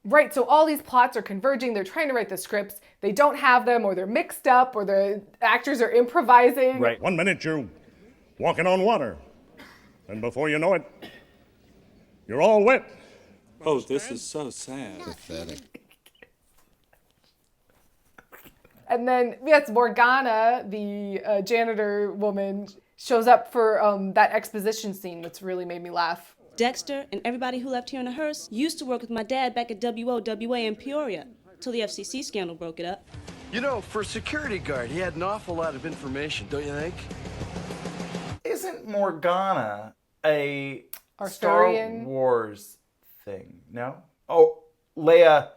Right, so all these plots are converging. They're trying to write the scripts. They don't have them, or they're mixed up, or the actors are improvising. Right. 1 minute you're walking on water, and before you know it, you're all wet. Oh, this is so sad. Pathetic. And then, yes, Morgana, the janitor woman, shows up for that exposition scene that's really made me laugh. Dexter and everybody who left here in a hearse used to work with my dad back at WOWA in Peoria, till the FCC scandal broke it up. You know, for a security guard, he had an awful lot of information, don't you think? Isn't Morgana a Arthurian? Star Wars thing? No? Oh, Leia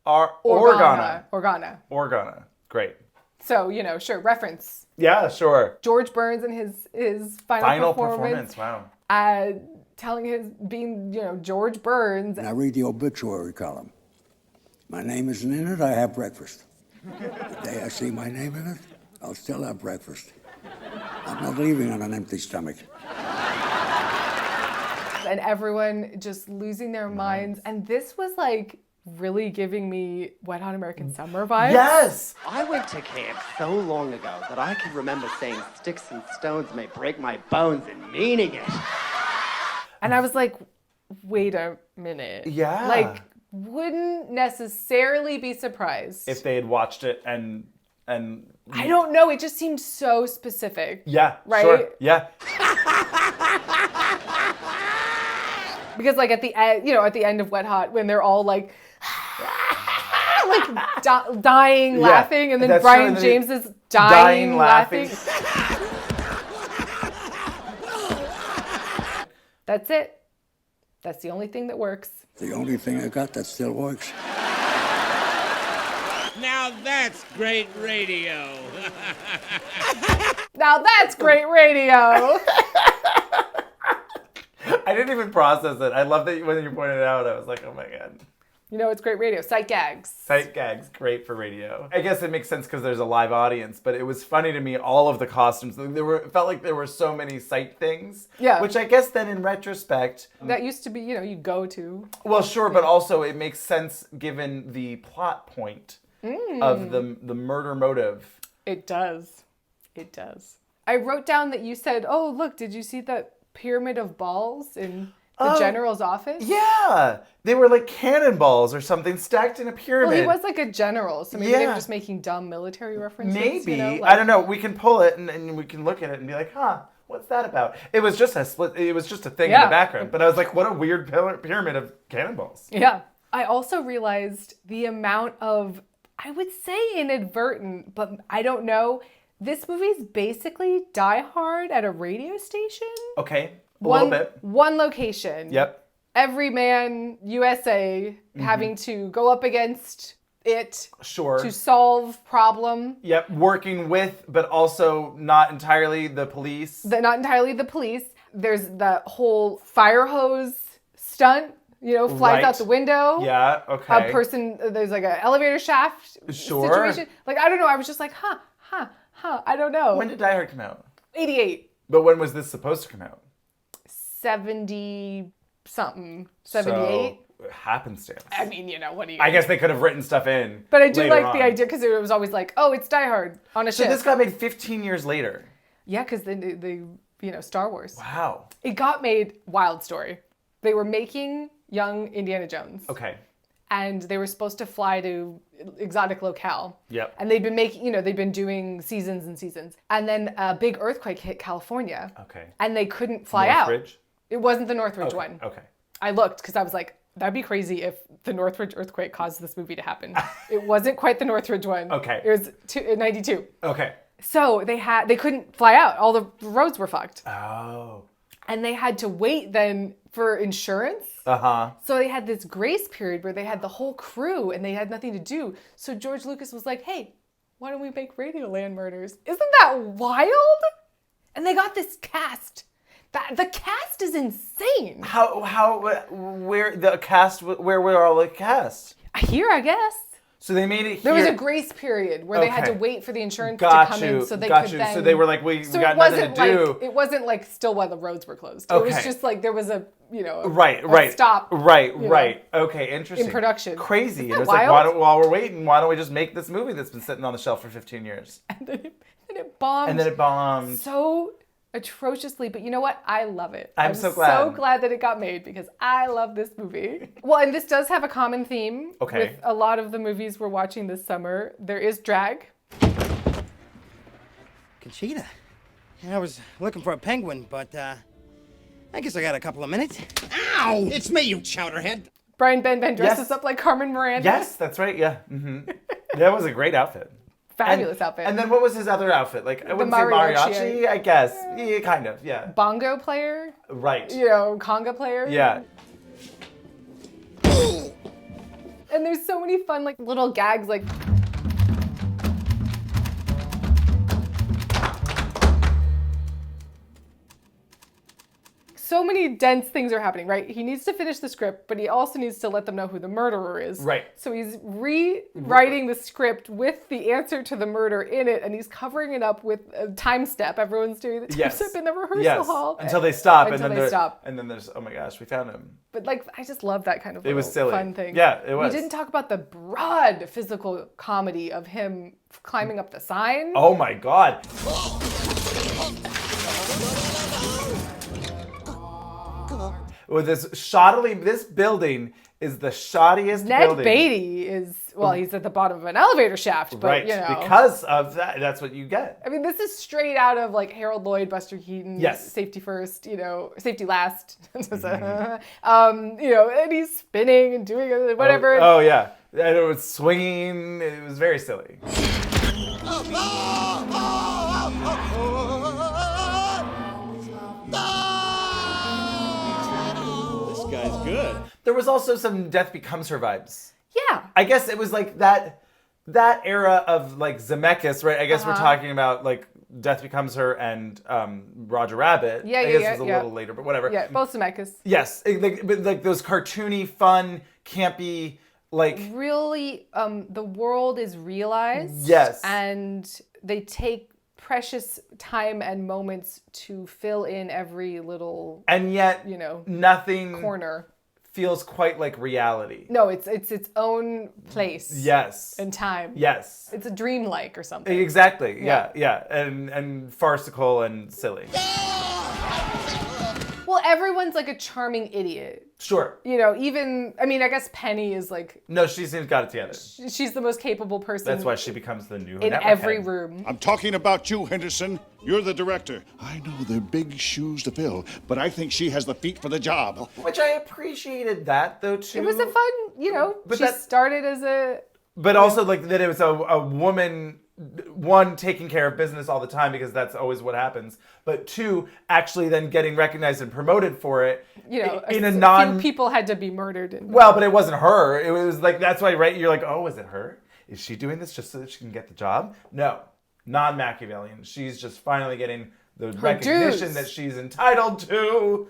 Organa. Organa. Great. So, sure, reference. Yeah, sure. George Burns and his final performance. Wow. Being George Burns. And I read the obituary column. My name isn't in it, I have breakfast. The day I see my name in it, I'll still have breakfast. I'm not leaving on an empty stomach. And everyone just losing their minds. And this was really giving me Wet Hot American Summer vibes. Yes! I went to camp so long ago that I can remember saying sticks and stones may break my bones and meaning it. And I was like, wait a minute. Yeah. Wouldn't necessarily be surprised. If they had watched it and I don't know, it just seemed so specific. Yeah, right? Sure. Yeah. Because at the end of Wet Hot, when they're all dying laughing, and then Brian James is dying laughing. That's it. That's the only thing that works. The only thing I got that still works. Now that's great radio. Now that's great radio. I didn't even process it. I love that when you pointed it out, I was like, oh my God. It's great radio. Sight gags. Sight gags, great for radio. I guess it makes sense because there's a live audience, but it was funny to me, all of the costumes. It felt like there were so many sight things. Yeah. Which I guess then in retrospect. That used to be, you go to. Well, sure, but also it makes sense given the plot point of the murder motive. It does. It does. I wrote down that you said, oh, look, did you see that pyramid of balls in the general's office? Yeah. They were like cannonballs or something stacked in a pyramid. Well, he was like a general, so maybe they were just making dumb military references. Maybe. I don't know. We can pull it and we can look at it and be like, what's that about? It was just a split. It was just a thing in the background. But I was like, what a weird pyramid of cannonballs. Yeah. I also realized the amount of, I would say inadvertent, but I don't know. This movie's basically Die Hard at a radio station. Okay. A little bit. One location. Yep. Everyman USA having to go up against it. Sure. To solve problem. Yep. Working with, but also not entirely the police. Not entirely the police. There's the whole fire hose stunt, flies out the window. Yeah, okay. There's like an elevator shaft situation. I don't know. I was just like, I don't know. When did Die Hard come out? 88. But when was this supposed to come out? 70-something. 78. happenstance. I mean, you know, what do you? I guess they could have written stuff in. But I do later like the on. idea because it was always like, oh, it's Die Hard on a So ship. this got made 15 years later. Yeah, because the Star Wars. Wow. It got made. Wild story. They were making young Indiana Jones. Okay. And they were supposed to fly to exotic locale. Yep. And they'd been they'd been doing seasons and seasons. And then a big earthquake hit California. Okay. And they couldn't fly out. Northridge? It wasn't the Northridge Okay. one. Okay. I looked because I was like, that'd be crazy if the Northridge earthquake caused this movie to happen. It wasn't quite the Northridge one. Okay. It was 92. Okay. So they couldn't fly out. All the roads were fucked. Oh. And they had to wait then for insurance. Uh-huh. So they had this grace period where they had the whole crew and they had nothing to do. So George Lucas was like, hey, why don't we make Radioland Murders? Isn't that wild? And they got this cast. The cast is insane. Where were all the cast? Here, I guess. So they made it here. There was a grace period where they had to Okay. wait for the insurance to Got come you, in so they got could you. then... So they were like, we So got it nothing wasn't to do. like, it wasn't like still while the roads were closed. It Okay. was just like there was a, a Right. stop. Right. you know, Okay, interesting. In production. Crazy. Isn't And that it's like, wild? while we're waiting, why don't we just make this movie that's been sitting on the shelf for 15 years? And then it bombed. And then it bombed. So atrociously, but you know what? I love it. I'm so glad. so glad that it got made because I love this movie. Well, and this does have a common theme Okay. with a lot of the movies we're watching this summer. There is drag. Conchita. I was looking for a penguin, but I guess I got a couple of minutes. Ow! It's me, you chowderhead. Brian Ben dresses Yes. up like Carmen Miranda. Yes, that's right. Yeah. Mm-hmm. That was a great outfit. Fabulous outfit. And then what was his other outfit? Like, I wouldn't say mariachi, I guess. Yeah, kind of, yeah. Bongo player. Right. Conga player. Yeah. And there's so many fun like little gags like so many dense things are happening, right? He needs to finish the script, but he also needs to let them know who the murderer is. Right. So he's rewriting the script with the answer to the murder in it, and he's covering it up with a time step. Everyone's doing the time step in the rehearsal hall. Until they stop. Until and they then stop. And then there's, oh my gosh, we found him. But like, I just love that kind of It was silly. fun thing. Yeah, it was. We didn't talk about the broad physical comedy of him climbing up the sign. Oh my God. With this building is the shoddiest Ned building. Beatty is, well, he's at the bottom of an elevator shaft, but Right, you know. because of that, that's what you get. I mean, this is straight out of like Harold Lloyd, Buster Keaton, Yes. Safety First, safety last. And he's spinning and doing whatever. Oh yeah. And it was swinging. It was very silly. This guy's good. There was also some Death Becomes Her vibes. Yeah. I guess it was like that era of like Zemeckis, right? I guess we're talking about like Death Becomes Her and Roger Rabbit. Yeah, I yeah, guess yeah, it was a yeah. little later, but whatever. Yeah, both Zemeckis. Yes, like those cartoony, fun, campy, like Really, the world is realized. Yes. And they take precious time and moments to fill in every little, and yet nothing corner. Feels quite like reality. No, it's its own place. Yes. And time. Yes. It's a dreamlike or something. Exactly. Yeah. And farcical and silly. Well, everyone's like a charming idiot. Sure. Even, I mean, I guess Penny is like, No, she seems got it together. she's the most capable person. That's why she becomes the new in network every head. room. I'm talking about you, Henderson. You're the director. I know they're big shoes to fill, but I think she has the feet for the job. Which I appreciated that though too. It was a fun, But she that- started as a... But also like that it was a woman, one, taking care of business all the time because that's always what happens. But two, actually then getting recognized and promoted for it. In a few people had to be murdered. Well, but it wasn't her. It was like, that's why, right? You're like, oh, is it her? Is she doing this just so that she can get the job? No, non-Machiavellian. She's just finally getting the recognition dues. that she's entitled to.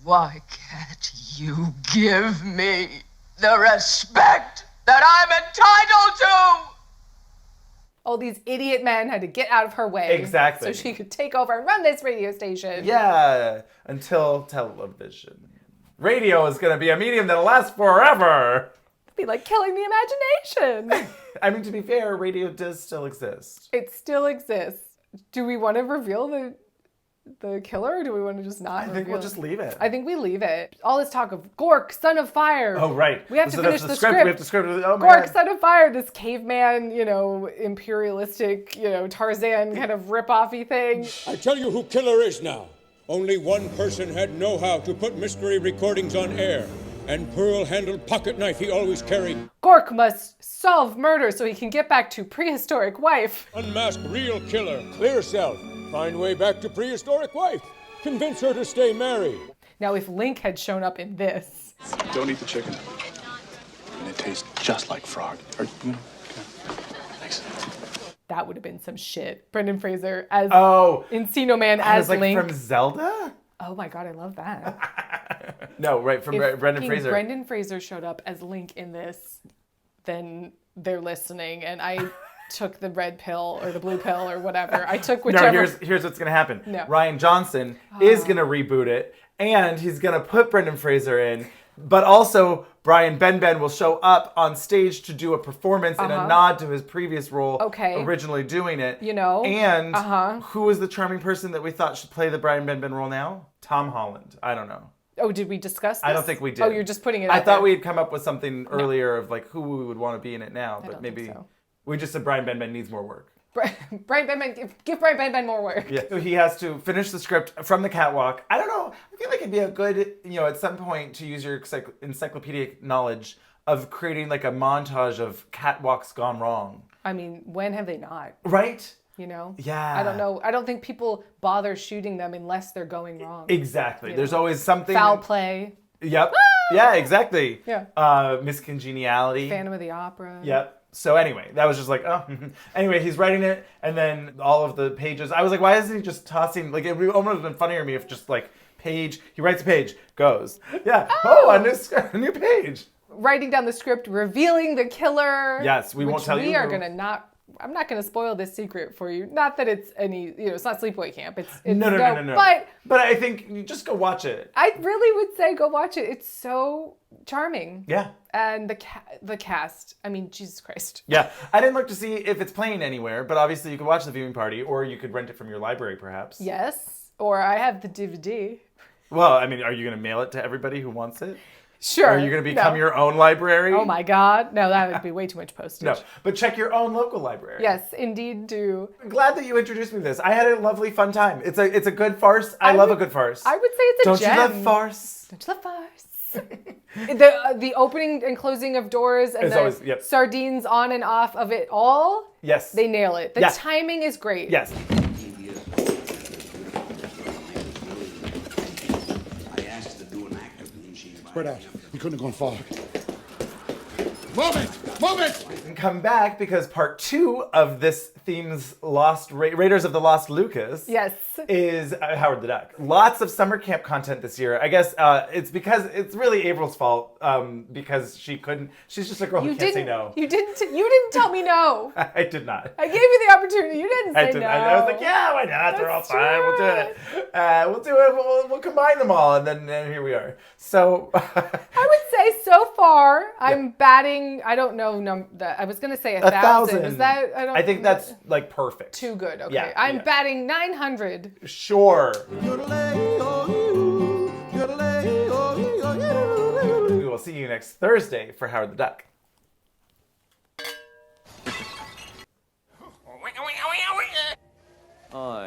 Why can't you give me the respect that I'm entitled to? All these idiot men had to get out of her way. Exactly. So she could take over and run this radio station. Yeah, until television. Radio is going to be a medium that'll last forever. It'd be like killing the imagination. I mean, to be fair, radio does still exist. It still exists. Do we want to reveal the killer, or do we want to just not reveal? I think we'll just leave it. I think we leave it. All this talk of Gork, son of fire. Oh, right. We have to finish the script. We have to script. Oh, Gork, man. son of fire, this caveman, imperialistic, Tarzan kind of rip-offy thing. I tell you who killer is now. Only one person had know-how to put mystery recordings on air. And pearl-handled pocket knife he always carried. Gork must solve murder so he can get back to prehistoric wife. Unmask real killer. Clear self. Find way back to prehistoric wife. Convince her to stay married. Now, if Link had shown up in this. Don't eat the chicken. And it tastes just like frog. Or, Thanks. That would have been some shit. Brendan Fraser as Encino Man as Link. From Zelda? Oh my God, I love that. No, right, from Brendan Fraser. Brendan Fraser showed up as Link in this, then they're listening, and I took the red pill or the blue pill or whatever. I took whichever. No, here's what's going to happen. No. Ryan Johnson is going to reboot it, and he's going to put Brendan Fraser in, but also Brian Benben will show up on stage to do a performance in a nod to his previous role, originally doing it. And who was the charming person that we thought should play the Brian Benben role now? Tom Holland. I don't know. Oh, did we discuss this? I don't think we did. Oh, you're just putting it out I thought there. we had come up with something earlier of like who we would want to be in it now, but maybe we just said Brian Benben needs more work. Brian Benben, give Brian Benben more work. Yeah, so he has to finish the script from the catwalk. I don't know. I feel like it'd be a good, at some point to use your encyclopedic knowledge of creating like a montage of catwalks gone wrong. I mean, when have they not? Right? Yeah. I don't know. I don't think people bother shooting them unless they're going wrong. Exactly. There's always something. Foul play. Yep. Yeah, exactly. Yeah. Miscongeniality. Phantom of the Opera. Yep. So anyway, that was just like, Anyway, he's writing it, and then all of the pages. I was like, why isn't he just tossing, like, it would almost have been funnier to me if just, like, page, he writes a page, goes. Yeah. A new page. Writing down the script, revealing the killer. Yes, we won't tell you. We are going to I'm not going to spoil this secret for you. Not that it's any, it's not Sleepaway Camp. It's No. But I think you just go watch it. I really would say go watch it. It's so charming. Yeah. And the cast, I mean, Jesus Christ. Yeah. I didn't look to see if it's playing anywhere, but obviously you could watch the viewing party, or you could rent it from your library, perhaps. Yes. Or I have the DVD. Well, I mean, are you going to mail it to everybody who wants it? Sure. Or are you going to become your own library? Oh my God. No, that would be way too much postage. No, but check your own local library. Yes, indeed do. I'm glad that you introduced me to this. I had a lovely, fun time. It's a good farce. I love a good farce. I would say it's a gem. Don't you love farce? Don't you love farce? the opening and closing of doors and the sardines on and off of it all. Yes. They nail it. The timing is great. Yes. Spread out. You couldn't have gone far. Move it! Move it! And come back because part 2 of this theme's Raiders of the Lost Lucas is Howard the Duck. Lots of summer camp content this year. I guess it's because it's really April's fault because she's just a girl who can't say no. You didn't tell me no. I did not. I gave you the opportunity. You didn't say no. I was like, yeah, why not? They're all fine. We'll do it. We'll do it. We'll combine them all, and then here we are. So I would say so far I'm batting. I don't know. I was gonna say 1,000. Is that? I think that's like perfect. Too good. Okay. Yeah, I'm batting 900. Sure. We will see you next Thursday for Howard the Duck. I